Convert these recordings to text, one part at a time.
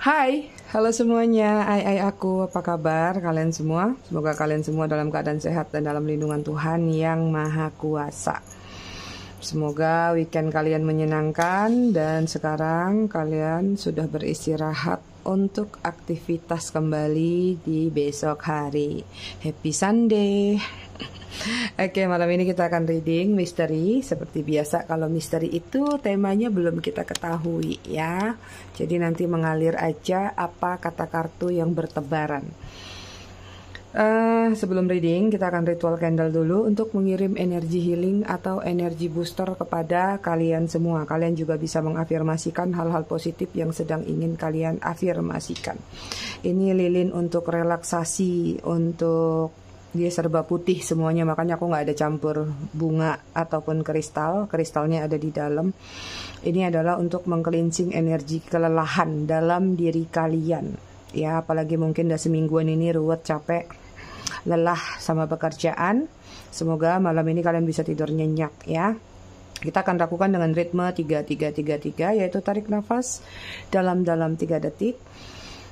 Hai, halo semuanya. Aku, apa kabar kalian semua? Semoga kalian semua dalam keadaan sehat dan dalam lindungan Tuhan yang Maha Kuasa. Semoga weekend kalian menyenangkan dan sekarang kalian sudah beristirahat untuk aktivitas kembali di besok hari. Happy Sunday. Oke, malam ini kita akan reading misteri. Seperti biasa, kalau misteri itu temanya belum kita ketahui ya. Jadi nanti mengalir aja apa kata kartu yang bertebaran. Sebelum reading, kita akan ritual candle dulu untuk mengirim energi healing atau energi booster kepada kalian semua. Kalian juga bisa mengafirmasikan hal-hal positif yang sedang ingin kalian afirmasikan. Ini lilin untuk relaksasi, untuk dia serba putih semuanya, makanya aku nggak ada campur bunga ataupun kristalnya ada di dalam. Ini adalah untuk meng-cleansing energi kelelahan dalam diri kalian ya, apalagi mungkin udah semingguan ini ruwet, capek, lelah sama pekerjaan. Semoga malam ini kalian bisa tidur nyenyak ya. Kita akan lakukan dengan ritme 3-3-3-3, yaitu tarik nafas dalam-dalam 3 detik,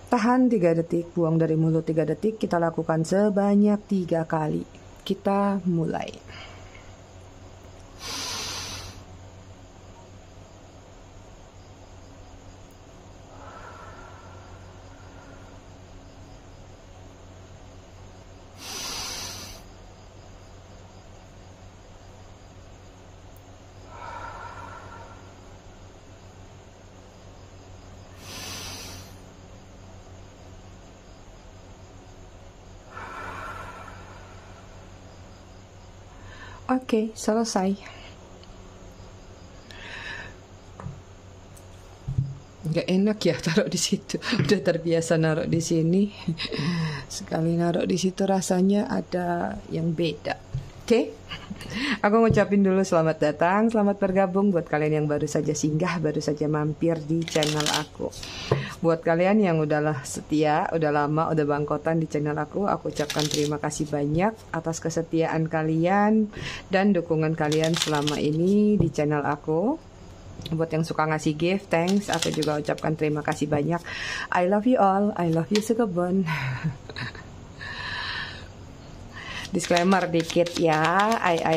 tahan 3 detik, buang dari mulut 3 detik. Kita lakukan sebanyak 3 kali. Kita mulai. Oke, selesai. Gak enak ya taruh di situ. Udah terbiasa naruh di sini. Sekali naruh di situ rasanya ada yang beda. Oke. Aku ngucapin dulu selamat datang, selamat bergabung buat kalian yang baru saja singgah, baru saja mampir di channel aku. Buat kalian yang udahlah setia, udah lama, udah bangkotan di channel aku ucapkan terima kasih banyak atas kesetiaan kalian dan dukungan kalian selama ini di channel aku. Buat yang suka ngasih gift, thanks. Aku juga ucapkan terima kasih banyak. I love you all, I love you sekebon. Disclaimer dikit ya,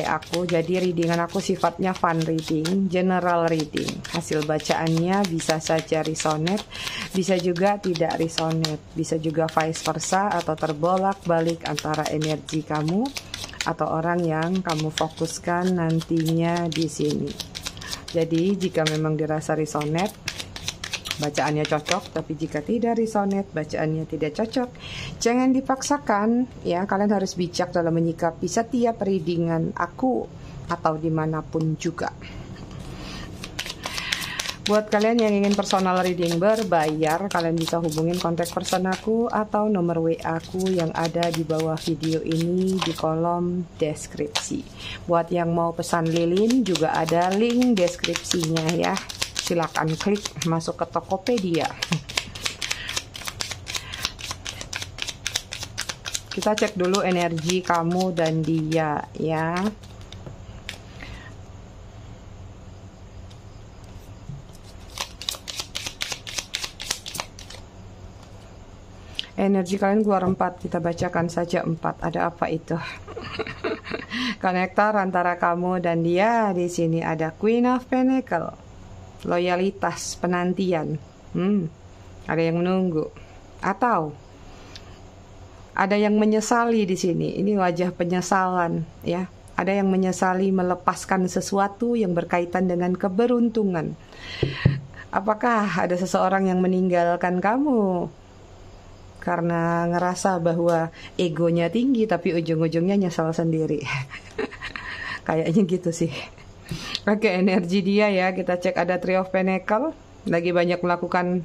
aku. Jadi readingan aku sifatnya fun reading, general reading. Hasil bacaannya bisa saja resonate, bisa juga tidak resonate, bisa juga vice versa atau terbolak-balik antara energi kamu atau orang yang kamu fokuskan nantinya di sini. Jadi jika memang dirasa resonate, bacaannya cocok, tapi jika tidak resonate, bacaannya tidak cocok, jangan dipaksakan ya. Kalian harus bijak dalam menyikapi setiap readingan aku atau dimanapun juga. Buat kalian yang ingin personal reading berbayar, kalian bisa hubungin kontak person aku atau nomor WA aku yang ada di bawah video ini di kolom deskripsi. Buat yang mau pesan lilin juga ada link deskripsinya ya. Silakan klik masuk ke Tokopedia. Kita cek dulu energi kamu dan dia ya. Energi kalian keluar 4, kita bacakan saja 4. Ada apa itu? Konektor antara kamu dan dia. Di sini ada Queen of Pentacle. Loyalitas, penantian. Ada yang menunggu. Atau ada yang menyesali di sini. Ini wajah penyesalan ya. Ada yang menyesali melepaskan sesuatu yang berkaitan dengan keberuntungan. Apakah ada seseorang yang meninggalkan kamu karena ngerasa bahwa egonya tinggi tapi ujung-ujungnya nyesal sendiri? Kayaknya gitu sih. Oke, energi dia ya, kita cek ada Three of Pentacle. Lagi banyak melakukan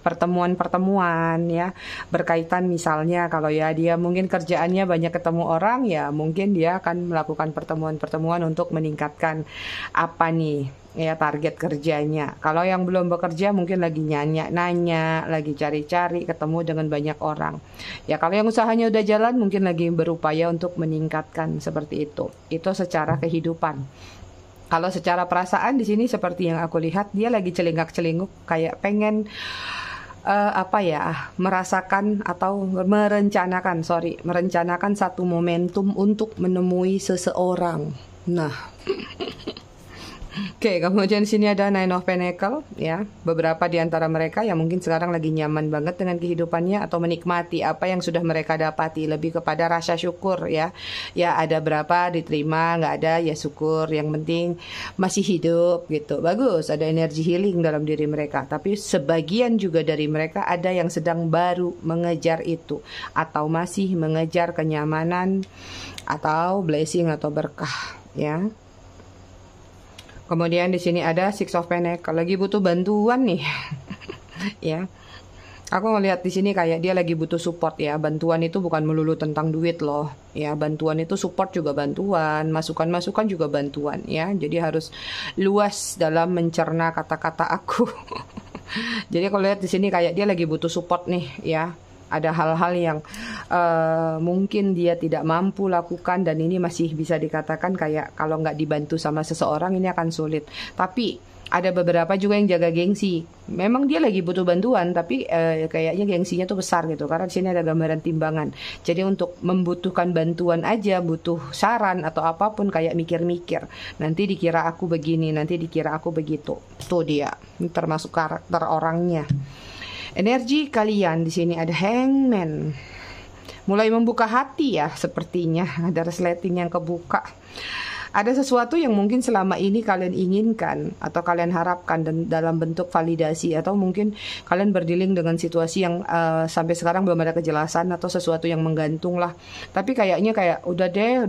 pertemuan-pertemuan ya, berkaitan misalnya kalau ya dia mungkin kerjaannya banyak ketemu orang ya, mungkin dia akan melakukan pertemuan-pertemuan untuk meningkatkan apa nih ya target kerjanya. Kalau yang belum bekerja mungkin lagi nanya, lagi cari-cari ketemu dengan banyak orang. Ya kalau yang usahanya udah jalan mungkin lagi berupaya untuk meningkatkan seperti itu. Itu secara kehidupan. Kalau secara perasaan di sini seperti yang aku lihat dia lagi celingak-celinguk kayak pengen apa ya, merasakan atau merencanakan satu momentum untuk menemui seseorang. Nah, oke, kemudian di sini ada Nine of Pentacles ya. Beberapa di antara mereka yang mungkin sekarang lagi nyaman banget dengan kehidupannya atau menikmati apa yang sudah mereka dapati, lebih kepada rasa syukur ya. Ya ada berapa diterima, nggak ada ya syukur, yang penting masih hidup gitu. Bagus, ada energi healing dalam diri mereka. Tapi sebagian juga dari mereka ada yang sedang baru mengejar itu atau masih mengejar kenyamanan atau blessing atau berkah ya. Kemudian di sini ada Six of Pentacles, lagi butuh bantuan nih, ya. Aku ngelihat di sini kayak dia lagi butuh support ya. Bantuan itu bukan melulu tentang duit loh, ya. Bantuan itu support juga bantuan, masukan-masukan juga bantuan, ya. Jadi harus luas dalam mencerna kata-kata aku. Jadi kalau lihat di sini kayak dia lagi butuh support nih, ya. Ada hal-hal yang mungkin dia tidak mampu lakukan dan ini masih bisa dikatakan kayak kalau nggak dibantu sama seseorang ini akan sulit. Tapi ada beberapa juga yang jaga gengsi. Memang dia lagi butuh bantuan tapi kayaknya gengsinya tuh besar gitu. Karena di sini ada gambaran timbangan. Jadi untuk membutuhkan bantuan aja, butuh saran atau apapun kayak mikir-mikir. Nanti dikira aku begini, nanti dikira aku begitu. Tuh dia, ini termasuk karakter orangnya. Energi kalian di sini ada Hangman. Mulai membuka hati ya sepertinya. Ada resleting yang kebuka. Ada sesuatu yang mungkin selama ini kalian inginkan atau kalian harapkan dan dalam bentuk validasi atau mungkin kalian berdealing dengan situasi yang sampai sekarang belum ada kejelasan atau sesuatu yang menggantung lah. Tapi kayaknya kayak udah deh,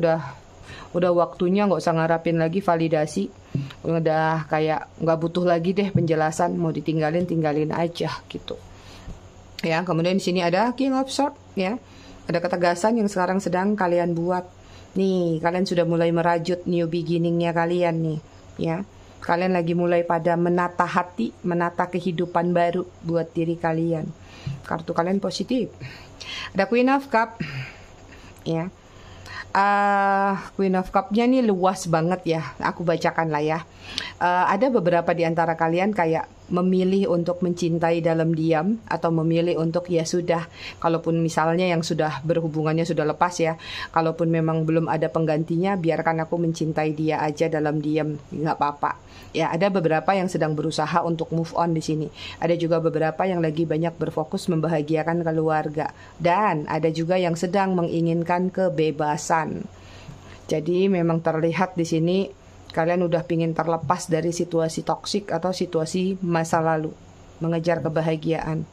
udah waktunya nggak usah ngarapin lagi validasi. Udah kayak nggak butuh lagi deh penjelasan, mau tinggalin aja gitu. Ya, kemudian di sini ada King of Swords ya. Ada ketegasan yang sekarang sedang kalian buat. Nih, kalian sudah mulai merajut new beginningnya kalian nih, ya. Kalian lagi mulai pada menata hati, menata kehidupan baru buat diri kalian. Kartu kalian positif. Ada Queen of Cup, ya. Queen of Cup-nya nih luas banget ya. Aku bacakan lah ya. Ada beberapa di antara kalian kayak memilih untuk mencintai dalam diam atau memilih untuk ya sudah, kalaupun misalnya yang sudah berhubungannya sudah lepas ya, kalaupun memang belum ada penggantinya, biarkan aku mencintai dia aja dalam diam, nggak apa-apa. Ya, ada beberapa yang sedang berusaha untuk move on di sini. Ada juga beberapa yang lagi banyak berfokus membahagiakan keluarga dan ada juga yang sedang menginginkan kebebasan. Jadi memang terlihat di sini kalian udah pingin terlepas dari situasi toksik atau situasi masa lalu, mengejar kebahagiaan.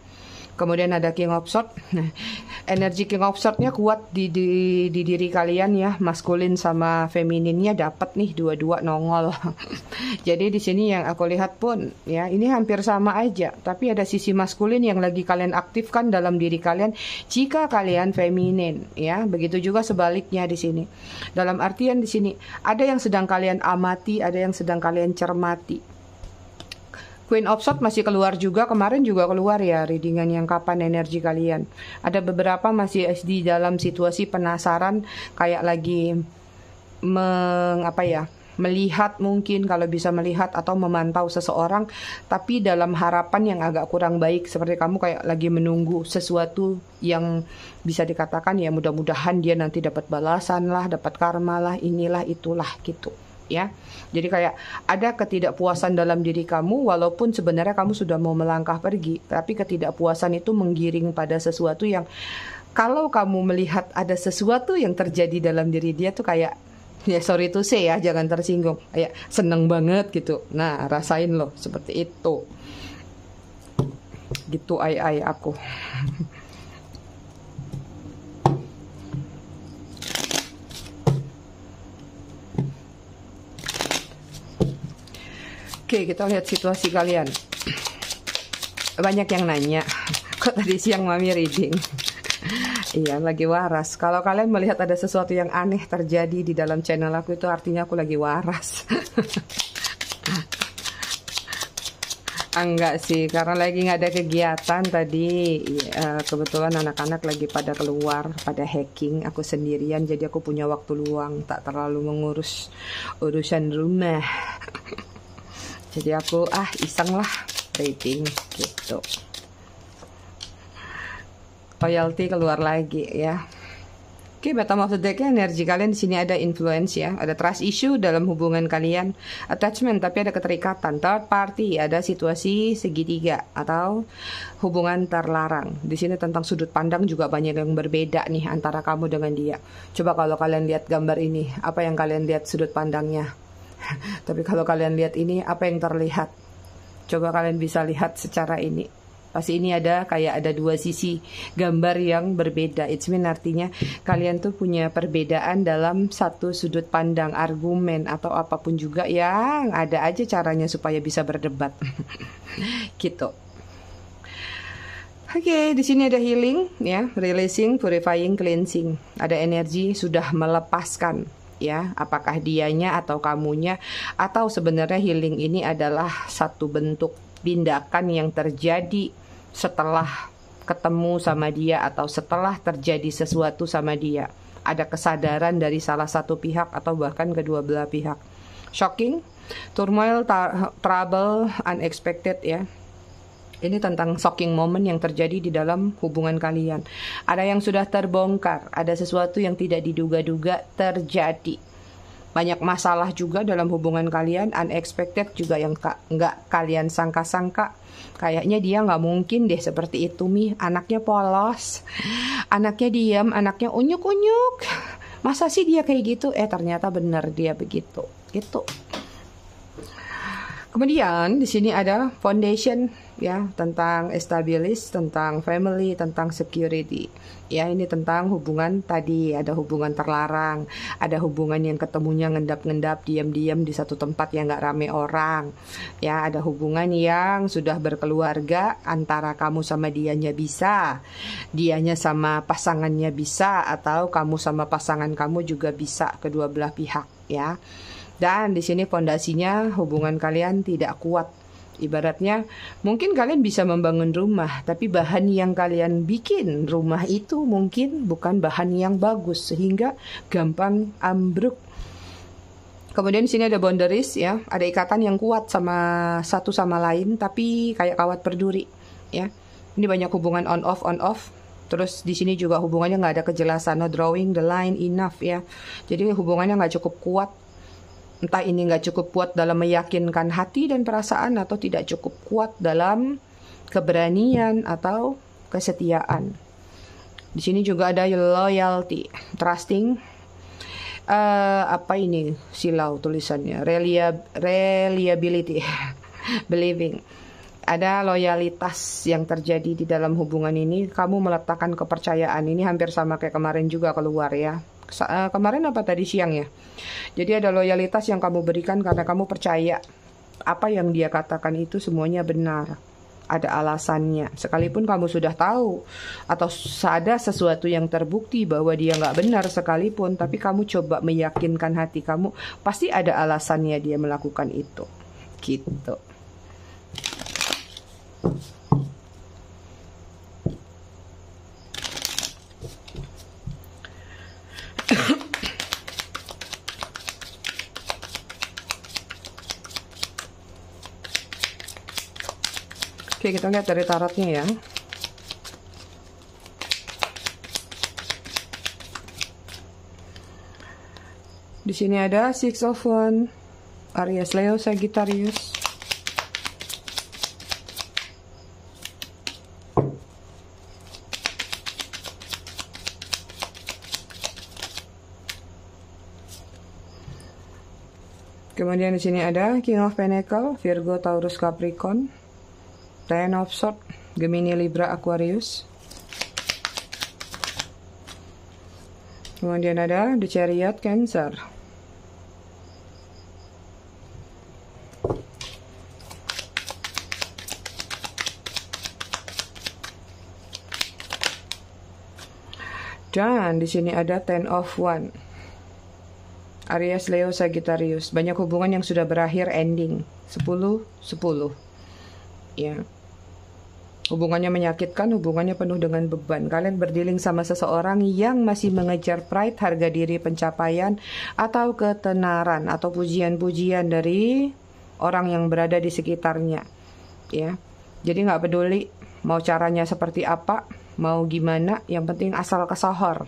Kemudian ada King of Swords. Nah, energi King of Swords-nya kuat di diri kalian ya, maskulin sama femininnya dapat nih dua-dua nongol. Jadi di sini yang aku lihat pun ya, ini hampir sama aja, tapi ada sisi maskulin yang lagi kalian aktifkan dalam diri kalian jika kalian feminin ya. Begitu juga sebaliknya di sini. Dalam artian di sini ada yang sedang kalian amati, ada yang sedang kalian cermati. Queen of Swords masih keluar juga, kemarin juga keluar ya readingan yang kapan energi kalian. Ada beberapa masih di dalam situasi penasaran, kayak lagi melihat mungkin kalau bisa melihat atau memantau seseorang, tapi dalam harapan yang agak kurang baik, seperti kamu kayak lagi menunggu sesuatu yang bisa dikatakan ya mudah-mudahan dia nanti dapat balasan lah, dapat karma lah, inilah itulah gitu. Ya, jadi kayak ada ketidakpuasan dalam diri kamu walaupun sebenarnya kamu sudah mau melangkah pergi, tapi ketidakpuasan itu menggiring pada sesuatu yang kalau kamu melihat ada sesuatu yang terjadi dalam diri dia tuh kayak ya sorry to say ya, jangan tersinggung, kayak seneng banget gitu. Nah, rasain loh seperti itu. Gitu ai aku. Oke, kita lihat situasi kalian. Banyak yang nanya, kok tadi siang Mami reading? Iya, lagi waras. Kalau kalian melihat ada sesuatu yang aneh terjadi di dalam channel aku, itu artinya aku lagi waras. Enggak sih, karena lagi nggak ada kegiatan tadi. Kebetulan anak-anak lagi pada keluar, pada hacking. Aku sendirian, jadi aku punya waktu luang, tak terlalu mengurus urusan rumah. Jadi aku iseng lah reading gitu. Loyalty keluar lagi ya. Oke, bottom of the deck energi kalian di sini ada influence ya, ada trust issue dalam hubungan kalian, attachment tapi ada keterikatan, third party, ada situasi segitiga atau hubungan terlarang. Di sini tentang sudut pandang juga banyak yang berbeda nih antara kamu dengan dia. Coba kalau kalian lihat gambar ini, apa yang kalian lihat sudut pandangnya? Tapi kalau kalian lihat ini, apa yang terlihat? Coba kalian bisa lihat secara ini. Pasti ini kayak ada dua sisi gambar yang berbeda. It's mean artinya kalian tuh punya perbedaan dalam satu sudut pandang, argumen atau apapun juga yang ada aja caranya supaya bisa berdebat. Gitu. Oke, di sini ada healing ya, releasing, purifying, cleansing. Ada energi sudah melepaskan ya, apakah dianya atau kamunya, atau sebenarnya healing ini adalah satu bentuk tindakan yang terjadi setelah ketemu sama dia atau setelah terjadi sesuatu sama dia. Ada kesadaran dari salah satu pihak atau bahkan kedua belah pihak. Shocking, turmoil, trouble, unexpected ya. Ini tentang shocking moment yang terjadi di dalam hubungan kalian. Ada yang sudah terbongkar, ada sesuatu yang tidak diduga-duga terjadi. Banyak masalah juga dalam hubungan kalian, unexpected juga yang nggak kalian sangka-sangka. Kayaknya dia nggak mungkin deh seperti itu, anaknya polos, anaknya diam, anaknya unyuk-unyuk. Masa sih dia kayak gitu? Ternyata benar dia begitu. Gitu. Kemudian di sini ada foundation ya, tentang established, tentang family, tentang security. Ya, ini tentang hubungan tadi, ada hubungan terlarang, ada hubungan yang ketemunya ngendap-ngendap, diam-diam di satu tempat yang nggak rame orang. Ya, ada hubungan yang sudah berkeluarga, antara kamu sama dianya bisa, dianya sama pasangannya bisa, atau kamu sama pasangan kamu juga bisa, kedua belah pihak ya. Dan di sini fondasinya hubungan kalian tidak kuat. Ibaratnya mungkin kalian bisa membangun rumah, tapi bahan yang kalian bikin rumah itu mungkin bukan bahan yang bagus sehingga gampang ambruk. Kemudian di sini ada boundaries ya, ada ikatan yang kuat sama satu sama lain tapi kayak kawat berduri ya. Ini banyak hubungan on off. Terus di sini juga hubungannya nggak ada kejelasan, no drawing the line enough ya. Jadi hubungannya nggak cukup kuat. Entah ini nggak cukup kuat dalam meyakinkan hati dan perasaan atau tidak cukup kuat dalam keberanian atau kesetiaan. Di sini juga ada loyalty, trusting. Apa ini silau tulisannya? Reliability, believing. Ada loyalitas yang terjadi di dalam hubungan ini. Kamu meletakkan kepercayaan, ini hampir sama kayak kemarin juga keluar ya. Kemarin apa tadi siang ya. Jadi ada loyalitas yang kamu berikan karena kamu percaya apa yang dia katakan itu semuanya benar. Ada alasannya. Sekalipun kamu sudah tahu atau ada sesuatu yang terbukti bahwa dia nggak benar sekalipun, tapi kamu coba meyakinkan hati kamu, pasti ada alasannya dia melakukan itu. Gitu. Oke, kita lihat dari tarotnya ya. Di sini ada Six of Wands, Aries, Leo, Sagittarius. Kemudian di sini ada King of Pentacles, Virgo, Taurus, Capricorn, Ten of Swords, Gemini, Libra, Aquarius. Kemudian ada The Chariot, Cancer. Dan di sini ada Ten of Wands, Aries, Leo, Sagittarius. Banyak hubungan yang sudah berakhir ending 10-10 ya. Hubungannya menyakitkan, hubungannya penuh dengan beban. Kalian berdealing sama seseorang yang masih mengejar pride, harga diri, pencapaian, atau ketenaran, atau pujian-pujian dari orang yang berada di sekitarnya ya. Jadi nggak peduli mau caranya seperti apa, mau gimana, yang penting asal kesohor.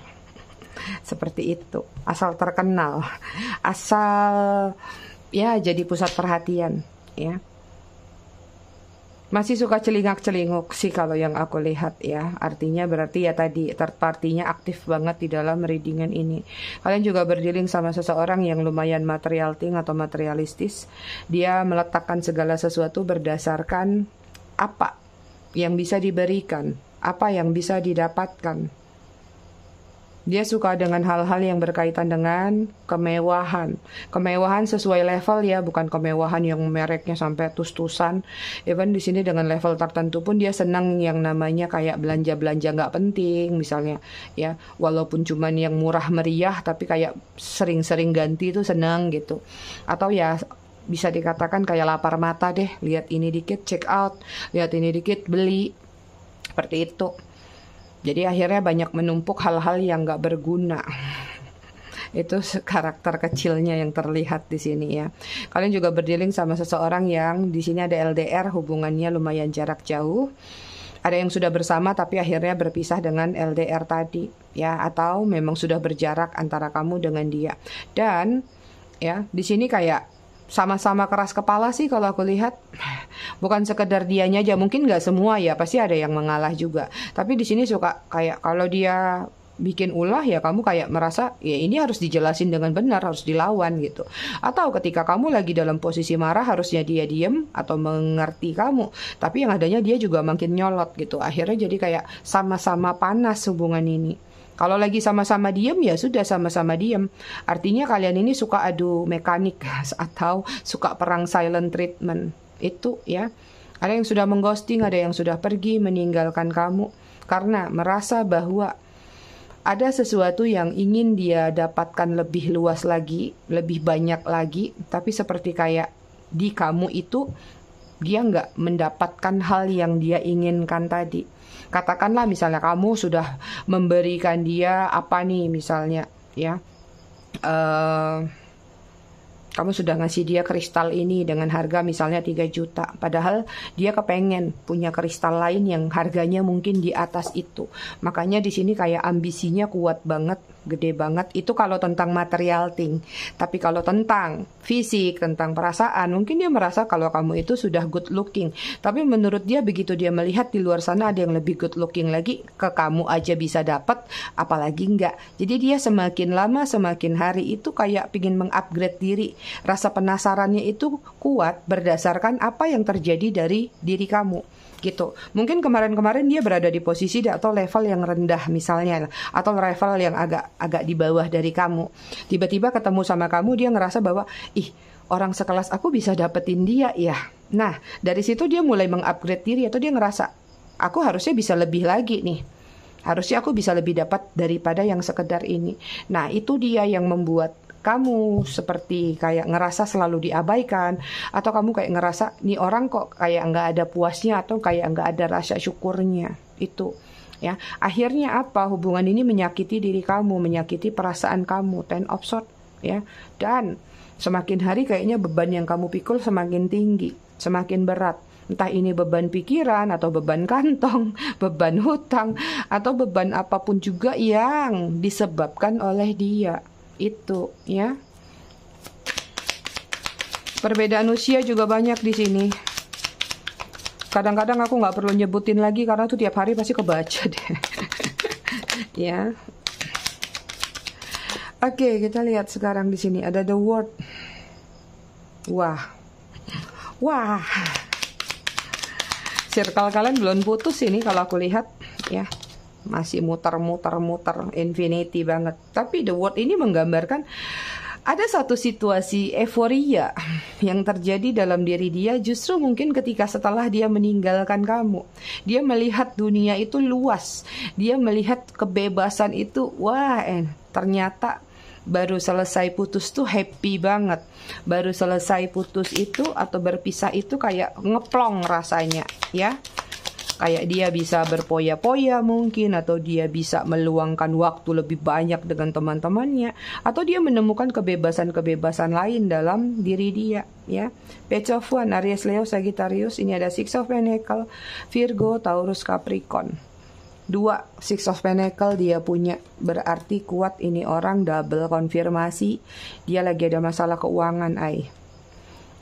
Seperti itu, asal terkenal, asal ya jadi pusat perhatian, ya. Masih suka celingak-celinguk sih kalau yang aku lihat ya. Artinya berarti ya tadi third party-nya aktif banget di dalam readingan ini. Kalian juga berdealing sama seseorang yang lumayan material thing atau materialistis. Dia meletakkan segala sesuatu berdasarkan apa yang bisa diberikan, apa yang bisa didapatkan. Dia suka dengan hal-hal yang berkaitan dengan kemewahan. Kemewahan sesuai level ya, bukan kemewahan yang mereknya sampai tus-tusan. Even di sini dengan level tertentu pun dia senang yang namanya kayak belanja-belanja nggak penting misalnya ya. Walaupun cuman yang murah meriah tapi kayak sering-sering ganti itu senang gitu. Atau ya bisa dikatakan kayak lapar mata deh. Lihat ini dikit check out, lihat ini dikit beli. Seperti itu. Jadi akhirnya banyak menumpuk hal-hal yang nggak berguna. Itu karakter kecilnya yang terlihat di sini ya. Kalian juga berdealing sama seseorang yang di sini ada LDR, hubungannya lumayan jarak jauh. Ada yang sudah bersama tapi akhirnya berpisah dengan LDR tadi ya, atau memang sudah berjarak antara kamu dengan dia. Dan ya di sini kayak sama-sama keras kepala sih kalau aku lihat. Bukan sekedar dianya aja, mungkin nggak semua ya, pasti ada yang mengalah juga. Tapi di sini suka kayak kalau dia bikin ulah ya kamu kayak merasa ya ini harus dijelasin dengan benar, harus dilawan gitu. Atau ketika kamu lagi dalam posisi marah harusnya dia diem atau mengerti kamu, tapi yang adanya dia juga makin nyolot gitu. Akhirnya jadi kayak sama-sama panas hubungan ini. Kalau lagi sama-sama diem ya sudah sama-sama diem. Artinya kalian ini suka adu mekanik atau suka perang silent treatment. Itu ya. Ada yang sudah mengghosting, ada yang sudah pergi meninggalkan kamu karena merasa bahwa ada sesuatu yang ingin dia dapatkan lebih luas lagi, lebih banyak lagi, tapi seperti kayak di kamu itu dia nggak mendapatkan hal yang dia inginkan tadi. Katakanlah misalnya kamu sudah memberikan dia apa nih misalnya ya, kamu sudah ngasih dia kristal ini dengan harga misalnya 3 juta. Padahal dia kepengen punya kristal lain yang harganya mungkin di atas itu. Makanya di sini kayak ambisinya kuat banget, gede banget. Itu kalau tentang material thing. Tapi kalau tentang fisik, tentang perasaan, mungkin dia merasa kalau kamu itu sudah good looking. Tapi menurut dia begitu dia melihat di luar sana ada yang lebih good looking lagi, ke kamu aja bisa dapat, apalagi enggak. Jadi dia semakin lama semakin hari itu kayak pingin mengupgrade diri. Rasa penasarannya itu kuat berdasarkan apa yang terjadi dari diri kamu gitu. Mungkin kemarin-kemarin dia berada di posisi atau level yang rendah misalnya, atau level yang agak di bawah dari kamu. Tiba-tiba ketemu sama kamu dia ngerasa bahwa ih, orang sekelas aku bisa dapetin dia ya. Nah dari situ dia mulai mengupgrade diri, atau dia ngerasa aku harusnya bisa lebih lagi nih. Harusnya aku bisa lebih dapat daripada yang sekedar ini. Nah itu dia yang membuat kamu seperti kayak ngerasa selalu diabaikan, atau kamu kayak ngerasa nih orang kok kayak nggak ada puasnya atau kayak nggak ada rasa syukurnya itu ya. Akhirnya apa, hubungan ini menyakiti diri kamu, menyakiti perasaan kamu, 10 of Swords ya. Dan semakin hari kayaknya beban yang kamu pikul semakin tinggi, semakin berat. Entah ini beban pikiran atau beban kantong, beban hutang, atau beban apapun juga yang disebabkan oleh dia. Itu ya. Perbedaan usia juga banyak di sini. Kadang-kadang aku nggak perlu nyebutin lagi karena tuh tiap hari pasti kebaca deh. Ya. Oke, kita lihat sekarang di sini ada the word. Wah. Wah. Circle kalian belum putus ini kalau aku lihat ya. Masih muter-muter infinity banget. Tapi the word ini menggambarkan ada satu situasi euforia yang terjadi dalam diri dia justru mungkin ketika setelah dia meninggalkan kamu. Dia melihat dunia itu luas. Dia melihat kebebasan itu, wah ternyata baru selesai putus tuh happy banget. Baru selesai putus itu atau berpisah itu kayak ngeplong rasanya ya. Kayak dia bisa berpoya-poya mungkin, atau dia bisa meluangkan waktu lebih banyak dengan teman-temannya, atau dia menemukan kebebasan-kebebasan lain dalam diri dia ya. Page of Wands, Aries, Leo, Sagittarius. Ini ada Six of Pentacles, Virgo, Taurus, Capricorn. 2 Six of Pentacle dia punya, berarti kuat ini orang, double konfirmasi dia lagi ada masalah keuangan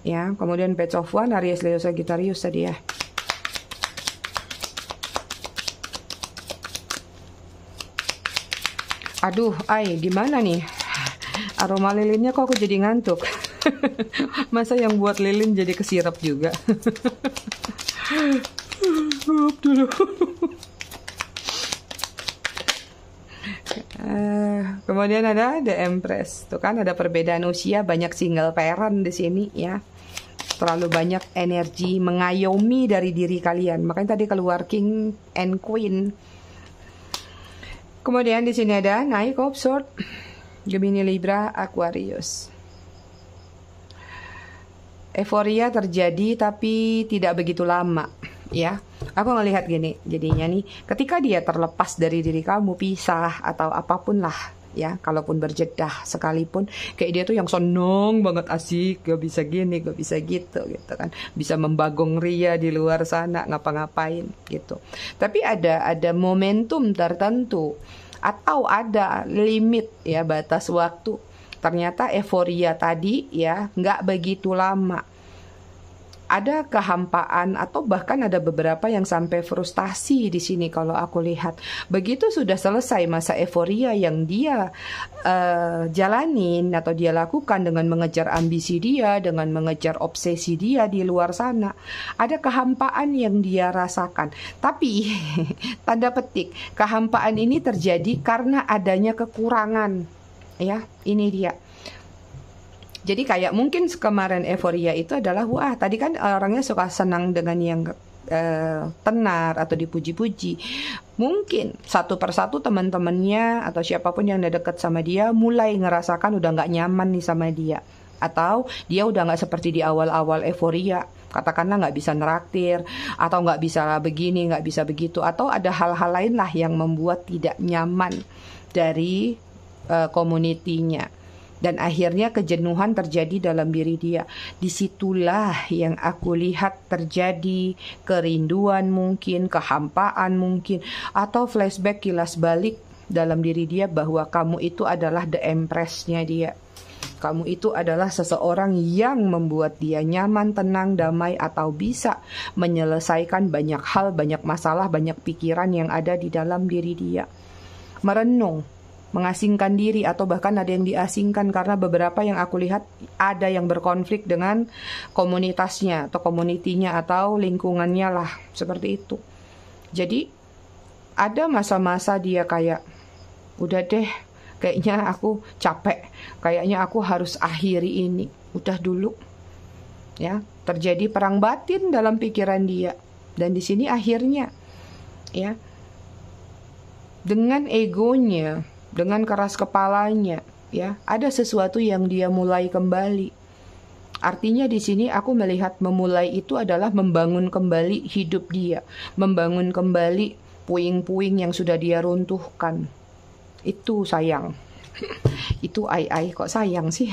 ya. Kemudian Page of Wands, Aries, Leo, Sagittarius tadi ya. Aduh gimana nih aroma lilinnya, kok aku jadi ngantuk. Masa yang buat lilin jadi kesirap juga. Dulu. Kemudian ada The Empress. Tuh kan ada perbedaan usia, banyak single parent di sini ya. Terlalu banyak energi mengayomi dari diri kalian. Makanya tadi keluar King and Queen. Kemudian di sini ada Knight of Swords, Gemini, Libra, Aquarius. Euforia terjadi tapi tidak begitu lama ya. Aku ngelihat gini, jadinya nih ketika dia terlepas dari diri kamu, pisah atau apapun lah ya, kalaupun berjedah sekalipun, kayak dia tuh yang seneng banget, asik, gak bisa gini, gak bisa gitu kan, bisa membagong ria di luar sana, ngapa-ngapain gitu. Tapi ada momentum tertentu atau ada limit ya, batas waktu. Ternyata euforia tadi ya nggak begitu lama. Ada kehampaan atau bahkan ada beberapa yang sampai frustasi di sini kalau aku lihat. Begitu sudah selesai masa euforia yang dia jalanin atau dia lakukan dengan mengejar ambisi dia, dengan mengejar obsesi dia di luar sana, ada kehampaan yang dia rasakan. Tapi tanda petik, kehampaan ini terjadi karena adanya kekurangan. Ya, ini dia. Jadi kayak mungkin kemarin euforia itu adalah, wah tadi kan orangnya suka senang dengan yang tenar atau dipuji-puji. Mungkin satu persatu teman-temannya atau siapapun yang udah deket sama dia mulai ngerasakan udah nggak nyaman nih sama dia. Atau dia udah nggak seperti di awal-awal euforia. Katakanlah nggak bisa neraktir, atau nggak bisa begini, nggak bisa begitu. Atau ada hal-hal lain lah yang membuat tidak nyaman dari komunitinya. Dan akhirnya kejenuhan terjadi dalam diri dia. Disitulah yang aku lihat terjadi kerinduan mungkin, kehampaan mungkin, atau flashback kilas balik dalam diri dia bahwa kamu itu adalah the empress-nya dia. Kamu itu adalah seseorang yang membuat dia nyaman, tenang, damai, atau bisa menyelesaikan banyak hal, banyak masalah, banyak pikiran yang ada di dalam diri dia. Merenung, mengasingkan diri, atau bahkan ada yang diasingkan karena beberapa yang aku lihat ada yang berkonflik dengan komunitasnya atau komunitinya atau lingkungannya lah, seperti itu. Jadi ada masa-masa dia kayak udah deh, kayaknya aku capek, kayaknya aku harus akhiri ini, udah dulu ya. Terjadi perang batin dalam pikiran dia, dan di sini akhirnya ya dengan egonya, dengan keras kepalanya, ya, ada sesuatu yang dia mulai kembali. Artinya di sini aku melihat memulai itu adalah membangun kembali hidup dia, membangun kembali puing-puing yang sudah dia runtuhkan. Itu sayang. Itu kok sayang sih?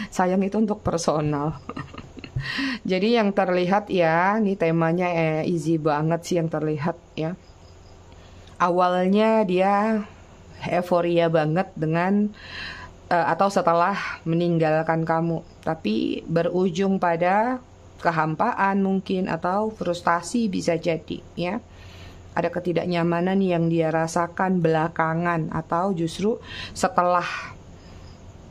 Sayang itu untuk personal. Jadi yang terlihat ya, ini temanya easy banget sih yang terlihat ya. Awalnya dia euforia banget dengan atau setelah meninggalkan kamu, tapi berujung pada kehampaan mungkin atau frustasi bisa jadi ya. Ada ketidaknyamanan yang dia rasakan belakangan atau justru setelah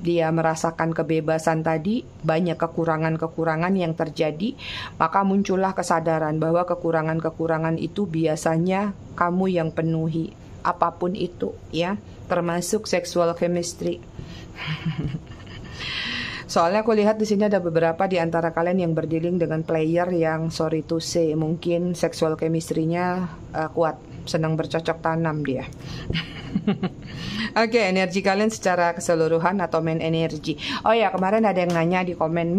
dia merasakan kebebasan tadi, banyak kekurangan-kekurangan yang terjadi, maka muncullah kesadaran bahwa kekurangan-kekurangan itu biasanya kamu yang penuhi. Apapun itu ya, termasuk sexual chemistry. Soalnya aku lihat di sini ada beberapa di antara kalian yang berdealing dengan player yang sorry to say mungkin sexual chemistry-nya kuat, senang bercocok tanam dia. Oke, energi kalian secara keseluruhan atau main energi. Oh ya, kemarin ada yang nanya di komen,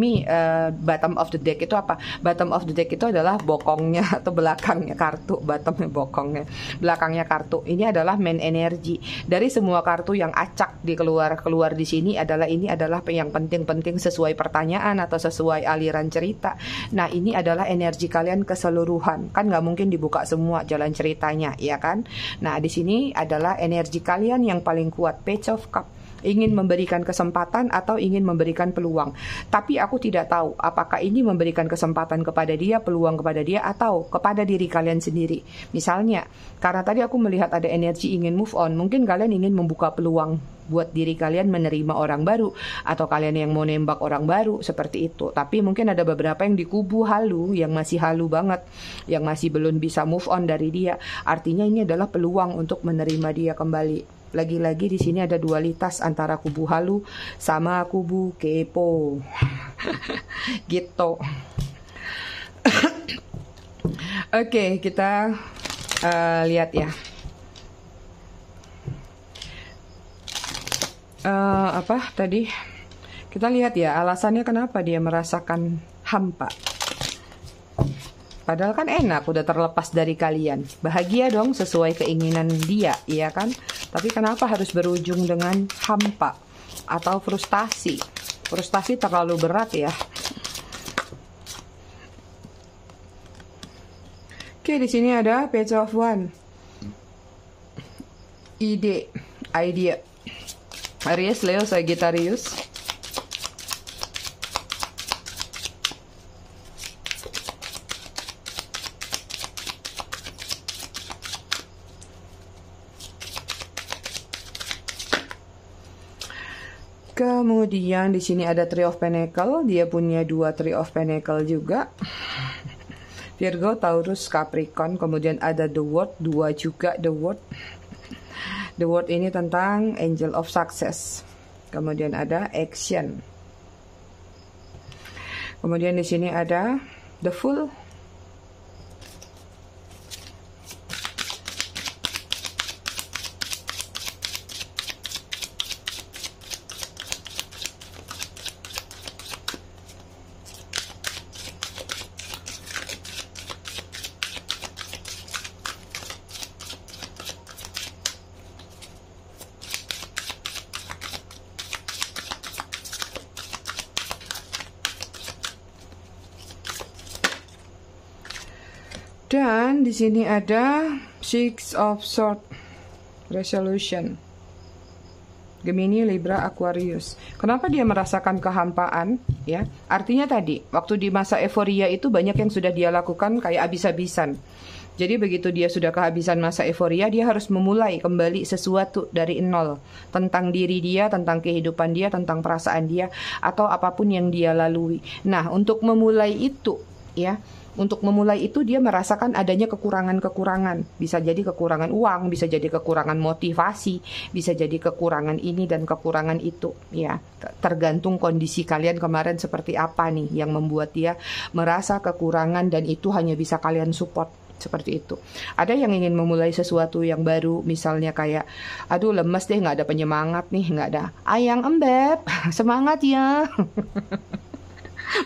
bottom of the deck itu apa? Bottom of the deck itu adalah bokongnya atau belakangnya kartu. Bottomnya bokongnya, belakangnya kartu. Ini adalah main energi. Dari semua kartu yang acak keluar di sini adalah ini adalah yang penting-penting sesuai pertanyaan atau sesuai aliran cerita. Nah, ini adalah energi kalian keseluruhan. Kan nggak mungkin dibuka semua jalan ceritanya. semuanya, ya kan? Nah, di sini adalah energi kalian yang paling kuat, Page of Cup. Ingin memberikan kesempatan atau ingin memberikan peluang. Tapi aku tidak tahu apakah ini memberikan kesempatan kepada dia, peluang kepada dia, atau kepada diri kalian sendiri. Misalnya, karena tadi aku melihat ada energi ingin move on, mungkin kalian ingin membuka peluang buat diri kalian menerima orang baru, atau kalian yang mau nembak orang baru, seperti itu. Tapi mungkin ada beberapa yang di kubu halu, yang masih halu banget, yang masih belum bisa move on dari dia. Artinya ini adalah peluang untuk menerima dia kembali. Lagi-lagi di sini ada dualitas antara kubu halu sama kubu kepo. Gitu. Oke, kita lihat ya. Apa tadi? Kita lihat ya alasannya kenapa dia merasakan hampa. Padahal kan enak, udah terlepas dari kalian. Bahagia dong sesuai keinginan dia, iya kan? Tapi kenapa harus berujung dengan hampa atau frustasi? Frustasi terlalu berat ya. Oke, di sini ada Page of Wands. Idea. Aries, Leo, Sagittarius. Kemudian di sini ada Three of Pentacle, dia punya 2 Three of Pentacle juga. Virgo, Taurus, Capricorn, kemudian ada The World, 2 juga The World. The World ini tentang Angel of Success. Kemudian ada Action. Kemudian di sini ada The Fool. Dan di sini ada Six of Swords, Resolution. Gemini, Libra, Aquarius. Kenapa dia merasakan kehampaan? Ya, artinya tadi waktu di masa euforia itu banyak yang sudah dia lakukan kayak habis-habisan. Jadi begitu dia sudah kehabisan masa euforia, dia harus memulai kembali sesuatu dari nol tentang diri dia, tentang kehidupan dia, tentang perasaan dia, atau apapun yang dia lalui. Nah, untuk memulai itu, ya. Untuk memulai itu dia merasakan adanya kekurangan-kekurangan. Bisa jadi kekurangan uang, bisa jadi kekurangan motivasi, bisa jadi kekurangan ini dan kekurangan itu. Ya, tergantung kondisi kalian kemarin seperti apa nih yang membuat dia merasa kekurangan dan itu hanya bisa kalian support. Seperti itu. Ada yang ingin memulai sesuatu yang baru, misalnya kayak, aduh lemes deh, nggak ada penyemangat nih, nggak ada. Ayang embeb, semangat ya.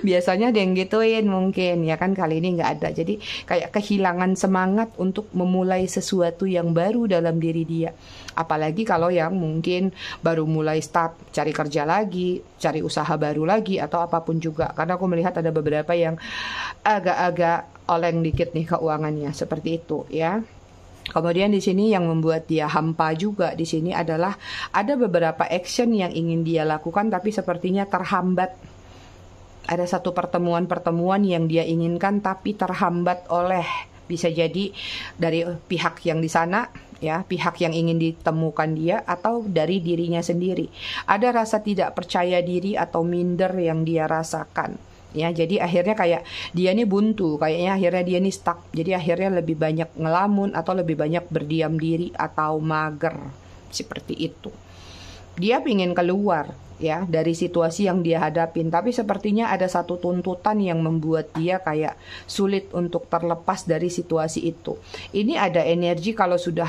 Biasanya ada yang gituin mungkin, ya kan, kali ini nggak ada. Jadi kayak kehilangan semangat untuk memulai sesuatu yang baru dalam diri dia. Apalagi kalau yang mungkin baru mulai start cari kerja lagi, cari usaha baru lagi, atau apapun juga. Karena aku melihat ada beberapa yang agak-agak oleng dikit nih keuangannya, seperti itu ya. Kemudian di sini yang membuat dia hampa juga di sini adalah ada beberapa action yang ingin dia lakukan tapi sepertinya terhambat. Ada satu pertemuan-pertemuan yang dia inginkan tapi terhambat oleh, bisa jadi dari pihak yang di sana, ya, pihak yang ingin ditemukan dia, atau dari dirinya sendiri. Ada rasa tidak percaya diri atau minder yang dia rasakan. Ya, jadi akhirnya kayak dia nih buntu, kayaknya akhirnya dia nih stuck. Jadi akhirnya lebih banyak ngelamun atau lebih banyak berdiam diri atau mager, seperti itu. Dia ingin keluar ya dari situasi yang dia hadapin, tapi sepertinya ada satu tuntutan yang membuat dia kayak sulit untuk terlepas dari situasi itu. Ini ada energi kalau sudah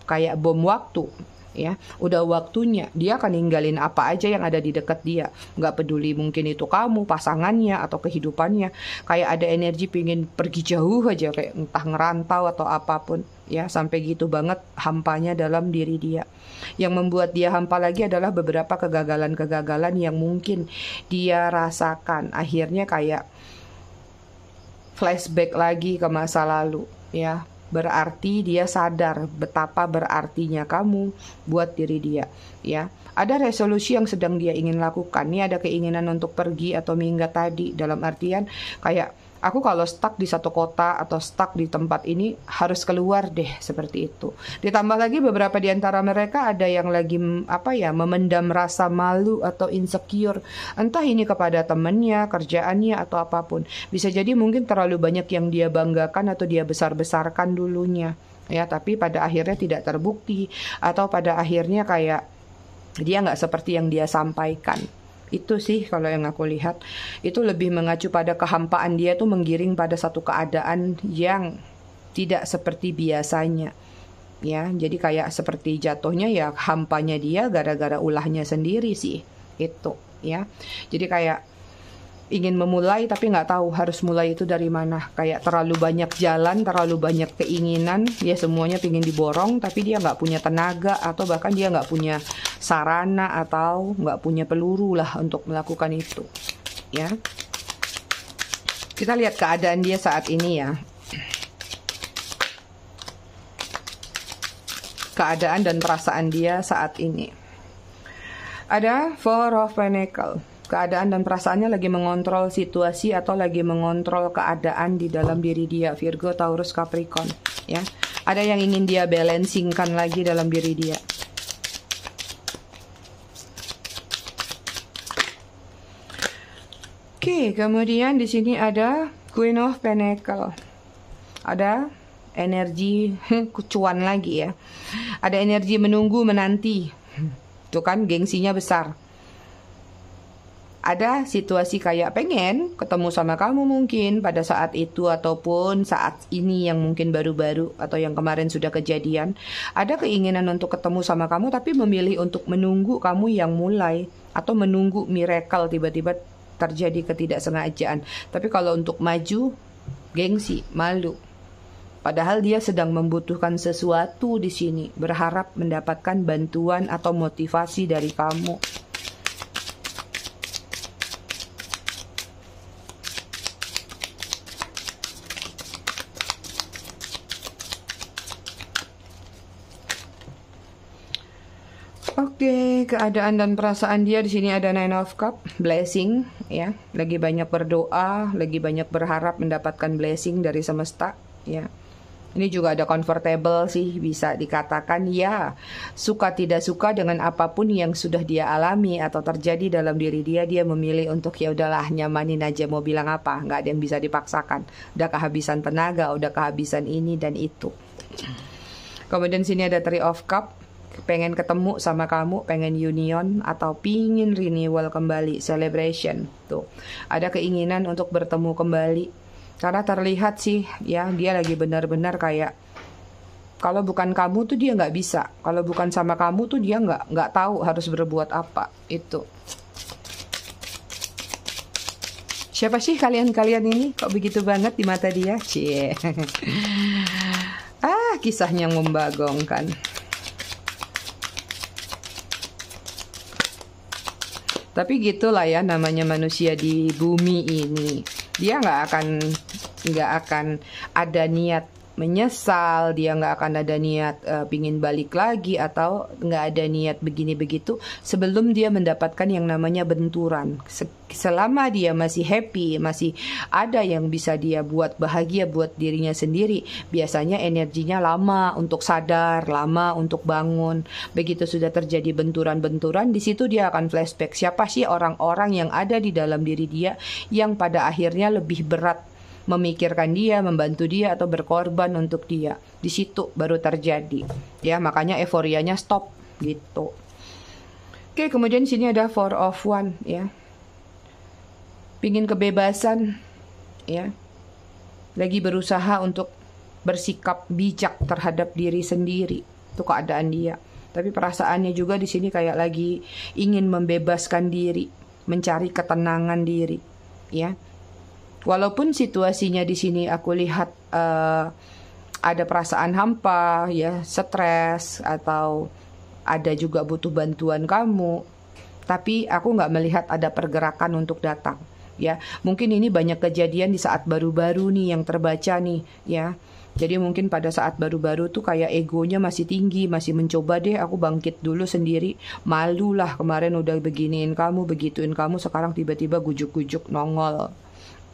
kayak bom waktu, ya, udah waktunya dia akan ninggalin apa aja yang ada di dekat dia, nggak peduli mungkin itu kamu, pasangannya, atau kehidupannya. Kayak ada energi pengen pergi jauh aja, kayak entah ngerantau atau apapun, ya, sampai gitu banget hampanya dalam diri dia. Yang membuat dia hampa lagi adalah beberapa kegagalan-kegagalan yang mungkin dia rasakan. Akhirnya kayak flashback lagi ke masa lalu, ya. berarti dia sadar betapa berartinya kamu buat diri dia, ya. Ada resolusi yang sedang dia ingin lakukan. Ini ada keinginan untuk pergi atau minggat tadi, dalam artian kayak aku kalau stuck di satu kota atau stuck di tempat ini harus keluar deh, seperti itu. Ditambah lagi beberapa di antara mereka ada yang lagi memendam rasa malu atau insecure. Entah ini kepada temannya, kerjaannya atau apapun. Bisa jadi mungkin terlalu banyak yang dia banggakan atau dia besar-besarkan dulunya. Ya, tapi pada akhirnya tidak terbukti atau pada akhirnya kayak dia nggak seperti yang dia sampaikan. Itu sih kalau yang aku lihat. Itu lebih mengacu pada kehampaan dia tuh menggiring pada satu keadaan yang tidak seperti biasanya. Ya, jadi kayak seperti jatuhnya ya hampanya dia gara-gara ulahnya sendiri sih. Itu ya. Jadi kayak ingin memulai tapi nggak tahu harus mulai itu dari mana. Kayak terlalu banyak jalan, terlalu banyak keinginan, ya semuanya pingin diborong tapi dia nggak punya tenaga atau bahkan dia nggak punya sarana atau nggak punya peluru lah untuk melakukan itu. Ya, kita lihat keadaan dia saat ini ya. Keadaan dan perasaan dia saat ini. Ada Four of Pentacles. Keadaan dan perasaannya lagi mengontrol situasi atau lagi mengontrol keadaan di dalam diri dia. Virgo, Taurus, Capricorn. Ya, ada yang ingin dia balancingkan lagi dalam diri dia. Oke, kemudian di sini ada Queen of Pentacles. Ada energi cuan lagi ya. Ada energi menunggu, menanti. Tuh kan gengsinya besar. Ada situasi kayak pengen ketemu sama kamu mungkin pada saat itu ataupun saat ini yang mungkin baru-baru atau yang kemarin sudah kejadian. Ada keinginan untuk ketemu sama kamu tapi memilih untuk menunggu kamu yang mulai atau menunggu miracle tiba-tiba terjadi ketidaksengajaan. Tapi kalau untuk maju, gengsi, malu. Padahal dia sedang membutuhkan sesuatu di sini, berharap mendapatkan bantuan atau motivasi dari kamu. Oke, keadaan dan perasaan dia di sini ada Nine of Cups, blessing, ya. Lagi banyak berdoa, lagi banyak berharap mendapatkan blessing dari semesta, ya. Ini juga ada comfortable sih, bisa dikatakan ya. Suka tidak suka dengan apapun yang sudah dia alami atau terjadi dalam diri dia, dia memilih untuk ya udahlah nyamanin aja, mau bilang apa, nggak ada yang bisa dipaksakan. Udah kehabisan tenaga, udah kehabisan ini dan itu. Kemudian sini ada Three of Cups. Pengen ketemu sama kamu, pengen union atau pingin renewal kembali, celebration. Tuh, ada keinginan untuk bertemu kembali. Karena terlihat sih ya, dia lagi benar-benar kayak kalau bukan kamu tuh dia nggak bisa. Kalau bukan sama kamu tuh dia nggak tahu harus berbuat apa. Itu. Siapa sih kalian-kalian ini? Kok begitu banget di mata dia? Cie. Kisahnya membagongkan. Tapi gitulah ya namanya manusia di bumi ini. Dia nggak akan ada niat menyesal, dia nggak akan ada niat pingin balik lagi atau nggak ada niat begini begitu sebelum dia mendapatkan yang namanya benturan. Selama dia masih happy, masih ada yang bisa dia buat bahagia buat dirinya sendiri, biasanya energinya lama untuk sadar, lama untuk bangun. Begitu sudah terjadi benturan-benturan, di situ dia akan flashback. Siapa sih orang-orang yang ada di dalam diri dia yang pada akhirnya lebih berat memikirkan dia, membantu dia atau berkorban untuk dia. Di situ baru terjadi. Ya, makanya euforianya stop gitu. Oke, kemudian sini ada Four of Wands ya. Pingin kebebasan ya. Lagi berusaha untuk bersikap bijak terhadap diri sendiri. Itu keadaan dia. Tapi perasaannya juga di sini kayak lagi ingin membebaskan diri, mencari ketenangan diri, ya. Walaupun situasinya di sini aku lihat ada perasaan hampa, ya, stres atau ada juga butuh bantuan kamu, tapi aku nggak melihat ada pergerakan untuk datang, ya. Mungkin ini banyak kejadian di saat baru-baru nih yang terbaca nih, ya. Jadi mungkin pada saat baru-baru tuh kayak egonya masih tinggi, masih mencoba deh aku bangkit dulu sendiri. Malu lah kemarin udah beginiin kamu, begituin kamu, sekarang tiba-tiba gujuk-gujuk nongol.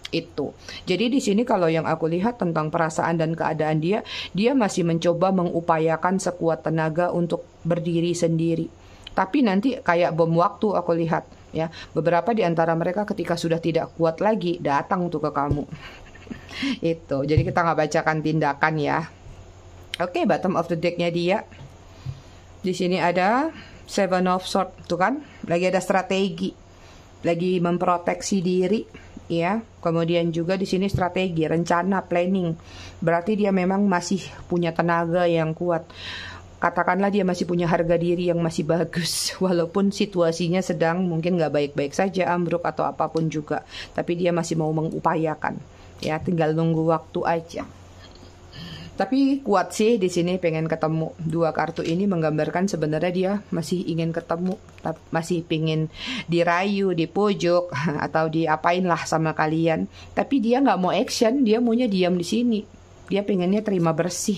Itu. Jadi di sini kalau yang aku lihat tentang perasaan dan keadaan dia masih mencoba mengupayakan sekuat tenaga untuk berdiri sendiri. Tapi nanti kayak bom waktu aku lihat ya. Beberapa di antara mereka ketika sudah tidak kuat lagi datang tuh ke kamu. Itu. Jadi kita nggak bacakan tindakan ya. Oke, bottom of the deck-nya dia. Di sini ada Seven of Swords, tuh kan? Lagi ada strategi. Lagi memproteksi diri, ya. Kemudian juga di sini strategi, rencana, planning. Berarti dia memang masih punya tenaga yang kuat. Katakanlah dia masih punya harga diri yang masih bagus. Walaupun situasinya sedang mungkin nggak baik-baik saja, ambruk atau apapun juga. Tapi dia masih mau mengupayakan. Ya, tinggal nunggu waktu aja. Tapi kuat sih di sini pengen ketemu. Dua kartu ini menggambarkan sebenarnya dia masih ingin ketemu, masih pengen dirayu, dipujuk atau diapain lah sama kalian. Tapi dia nggak mau action, dia maunya diam di sini. Dia pengennya terima bersih,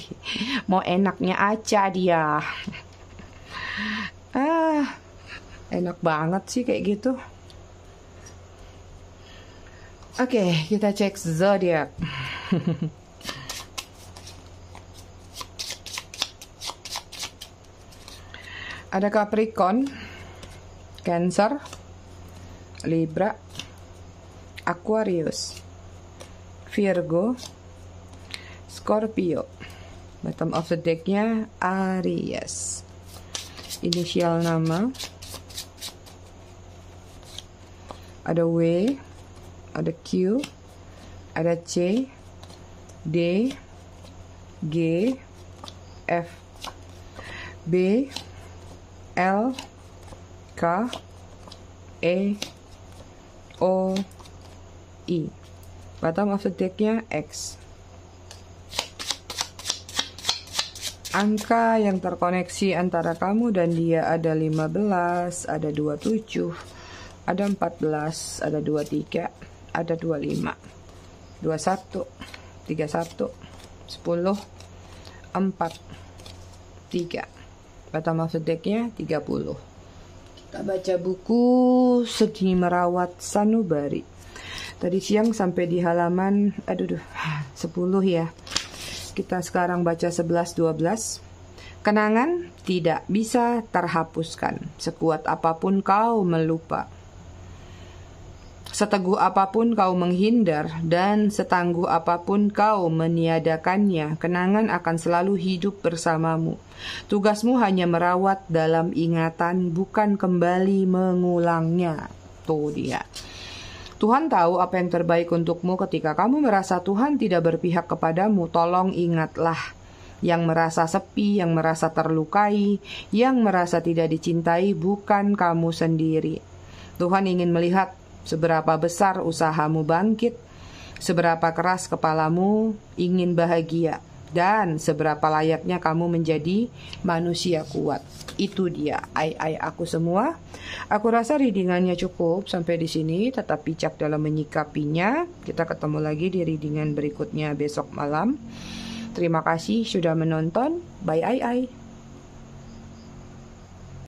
mau enaknya aja dia. Enak banget sih kayak gitu. Oke, kita cek zodiak. Ada Capricorn, Cancer, Libra, Aquarius, Virgo, Scorpio. Bottom of the deck-nya Aries. Inisial nama. Ada W, ada Q, ada C, D, G, F, B, L, K, E, O, I. Bottom of the deck-nya X. Angka yang terkoneksi antara kamu dan dia ada 15, ada 27, ada 14, ada 23, ada 25, 21, 31, 10, 4, 3. Bottom of the deck-nya 30. Kita baca buku Sedih Merawat Sanubari. Tadi siang sampai di halaman 10 ya. Kita sekarang baca 11-12. Kenangan tidak bisa terhapuskan, sekuat apapun kau melupa. Seteguh apapun kau menghindar dan setangguh apapun kau meniadakannya, kenangan akan selalu hidup bersamamu. Tugasmu hanya merawat dalam ingatan, bukan kembali mengulangnya. Tuh dia. Tuhan tahu apa yang terbaik untukmu. Ketika kamu merasa Tuhan tidak berpihak kepadamu, tolong ingatlah. Yang merasa sepi, yang merasa terlukai, yang merasa tidak dicintai, bukan kamu sendiri. Tuhan ingin melihat seberapa besar usahamu bangkit, seberapa keras kepalamu ingin bahagia, dan seberapa layaknya kamu menjadi manusia kuat. Itu dia, aku semua. Aku rasa readingannya cukup sampai di sini. Tetap bijak dalam menyikapinya. Kita ketemu lagi di readingan berikutnya besok malam. Terima kasih sudah menonton. Bye.